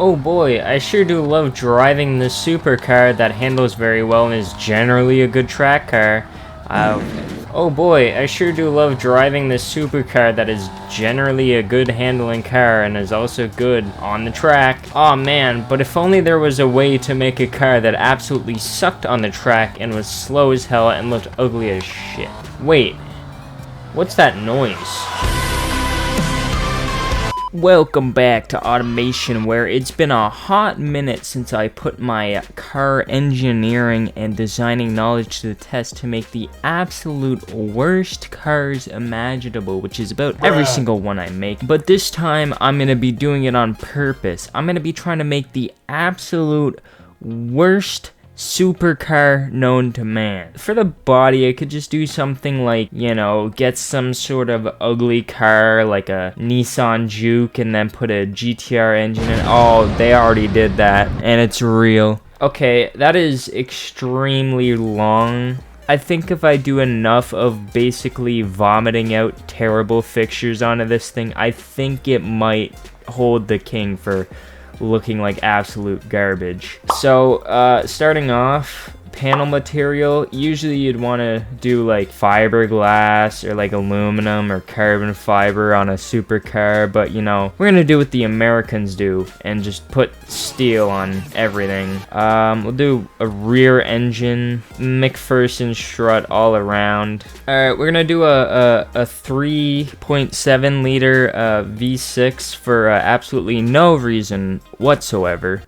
Oh boy, I sure do love driving this supercar that handles very well and is generally a good track car. Oh boy, I sure do love driving this supercar that is generally a good handling car and is also good on the track. Aw man, but if only there was a way to make a car that absolutely sucked on the track and was slow as hell and looked ugly as shit. Wait, what's that noise? Welcome back to Automation, where it's been a hot minute since I put my car engineering and designing knowledge to the test to make the absolute worst cars imaginable, which is about every single one I make. But this time, I'm going to be doing it on purpose. I'm going to be trying to make the absolute worst supercar known to man. For the body, I could just do something like, you know, get some sort of ugly car like a Nissan Juke and then put a GTR engine in. Oh, they already did that, and it's real. Okay, that is extremely long. I think if I do enough of basically vomiting out terrible fixtures onto this thing, I think it might hold the king for looking like absolute garbage. So starting off, panel material, usually you'd want to do like fiberglass or like aluminum or carbon fiber on a supercar, but you know, we're gonna do what the Americans do and just put steel on everything. We'll do a rear engine, McPherson strut all around. Alright, we're gonna do a 3.7 liter V6 for absolutely no reason whatsoever.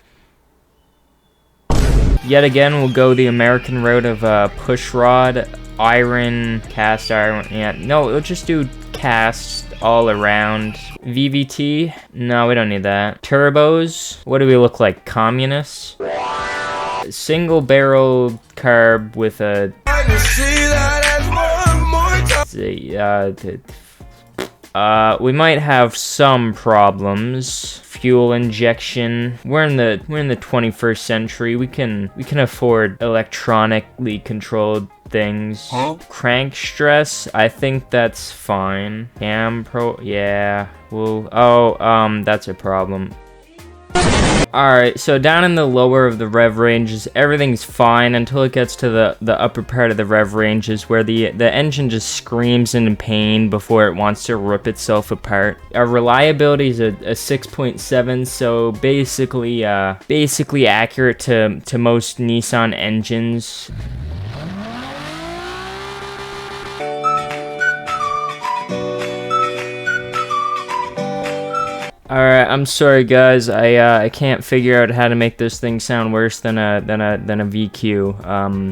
Yet again, we'll go the American route of push rod, iron, cast iron. Yeah, no, we'll just do cast all around. VVT? No, we don't need that. Turbos? What do we look like? Communists? Single barrel carb with a... we might have some problems. Fuel injection. We're in the 21st century. We can afford electronically controlled things. Crank stress, I think that's fine. Cam pro, yeah. Well, that's a problem. Alright, so down in the lower of the rev ranges, everything's fine until it gets to the upper part of the rev ranges where the engine just screams in pain before it wants to rip itself apart. Our reliability is a 6.7, so basically accurate to most Nissan engines. Alright, I'm sorry guys, I can't figure out how to make this thing sound worse than a VQ.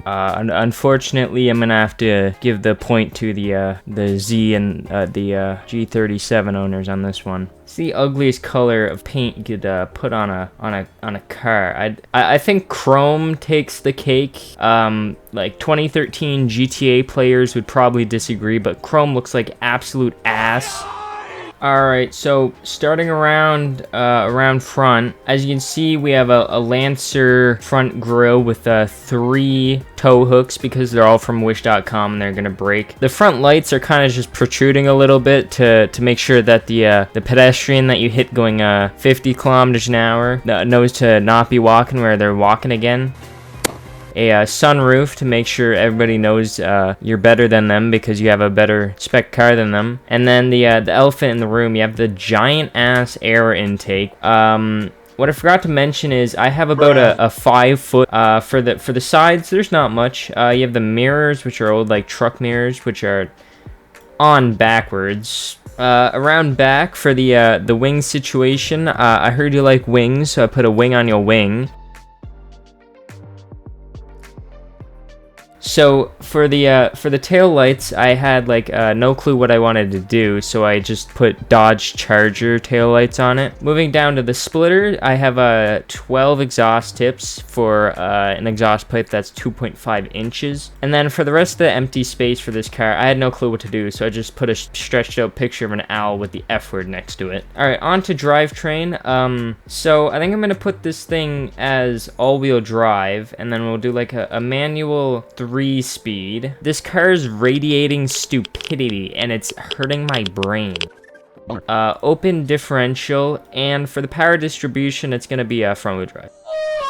Unfortunately, I'm gonna have to give the point to the Z and the G37 owners on this one. It's the ugliest color of paint you could put on a car. I think chrome takes the cake. Like 2013 GTA players would probably disagree, but chrome looks like absolute ass. Alright, so starting around front, as you can see, we have a Lancer front grille with 3 tow hooks because they're all from wish.com and they're gonna break. The front lights are kind of just protruding a little bit to make sure that the pedestrian that you hit going 50 kilometers an hour knows to not be walking where they're walking again. A sunroof to make sure everybody knows you're better than them because you have a better spec car than them. And then the elephant in the room, you have the giant ass air intake. What I forgot to mention is I have about a 5 foot for the sides. There's not much. You have the mirrors, which are old like truck mirrors, which are on backwards. Around back for the wing situation, I heard you like wings, so I put a wing on your wing. So for the tail lights, I had like no clue what I wanted to do, so I just put Dodge Charger tail lights on it. Moving down to the splitter, I have 12 exhaust tips for an exhaust pipe that's 2.5 inches. And then for the rest of the empty space for this car, I had no clue what to do, so I just put a stretched out picture of an owl with the F word next to it. Alright, on to drivetrain. So I think I'm gonna put this thing as all-wheel drive, and then we'll do like a manual 3-speed. This car is radiating stupidity, and it's hurting my brain. open differential, and for the power distribution, it's gonna be a front-wheel drive.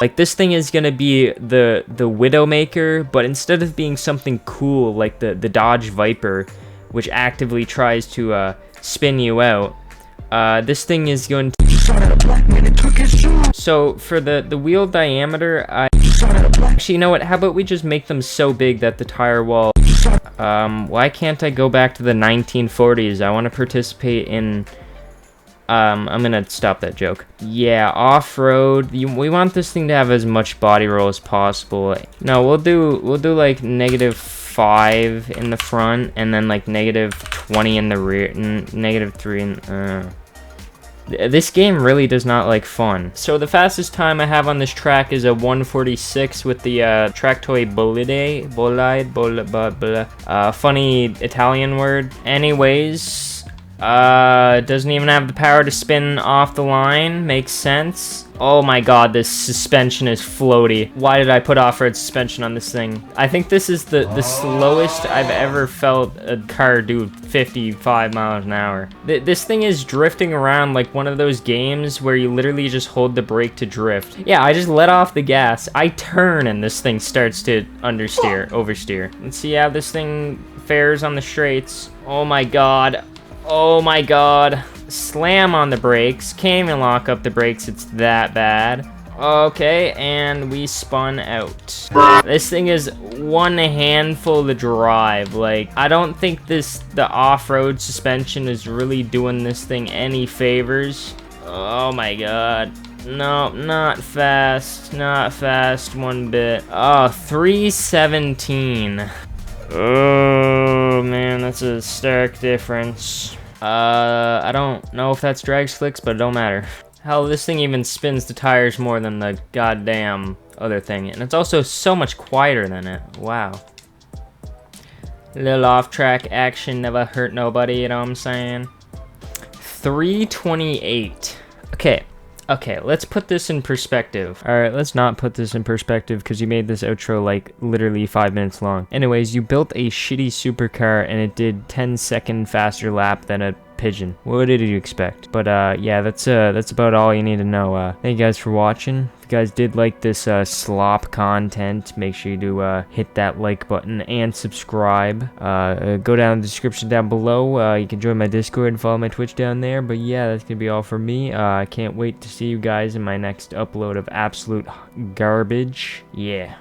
Like, this thing is gonna be the Widowmaker, but instead of being something cool like the Dodge Viper, which actively tries to spin you out, this thing is going to... So for the wheel diameter, actually, you know what? How about we just make them so big that the tire wall... why can't I go back to the 1940s? I want to participate in... I'm gonna stop that joke. Yeah, off-road. We want this thing to have as much body roll as possible. No, we'll do like -5 in the front, and then like -20 in the rear, and -3 in... This game really does not like fun. So the fastest time I have on this track is a 1:46 with the track toy bolide, funny Italian word. Anyways, it doesn't even have the power to spin off the line. Makes sense. Oh my god, this suspension is floaty. Why did I put off-road suspension on this thing? I think this is the slowest I've ever felt a car do 55 miles an hour. This thing is drifting around like one of those games where you literally just hold the brake to drift. Yeah, I just let off the gas. I turn and this thing starts to oversteer. Let's see how this thing fares on the straights. Oh my god. Oh my god. Slam on the brakes. Can't even lock up the brakes, it's that bad. Okay, and we spun out. This thing is one handful to drive. Like, I don't think the off-road suspension is really doing this thing any favors. Oh my god. No, not fast. Not fast one bit. Oh, 317. Oh man, that's a stark difference. I don't know if that's drag slicks, but it don't matter. Hell, this thing even spins the tires more than the goddamn other thing. And it's also so much quieter than it. Wow. Little off-track action never hurt nobody, you know what I'm saying? 328. Okay, let's put this in perspective. Alright, let's not put this in perspective because you made this outro like literally 5 minutes long. Anyways, you built a shitty supercar and it did 10-second faster lap than a pigeon. What did you expect? But yeah, that's about all you need to know. Thank you guys for watching. If you guys did like this slop content, make sure you do hit that like button and subscribe. Go down in the description down below. You can join my Discord and follow my Twitch down there. But yeah, that's gonna be all for me. I can't wait to see you guys in my next upload of absolute garbage. Yeah.